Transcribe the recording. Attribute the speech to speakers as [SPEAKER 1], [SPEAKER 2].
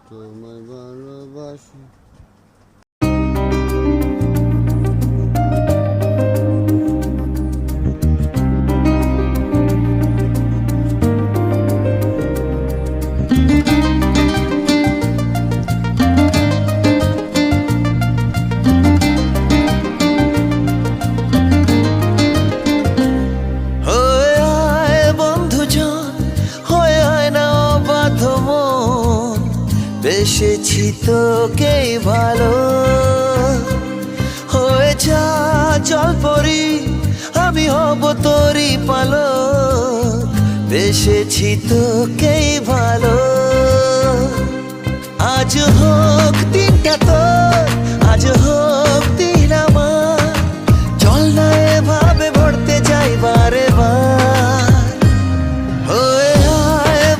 [SPEAKER 1] তোমায় ভালোবাসি।
[SPEAKER 2] বেসেছি তোকেই ভালো হয়ে যা চল পরি আমি হব তোরই পালো বেসেছি তোকেই ভালো আজ হোক দিনটা তোর আজ হোক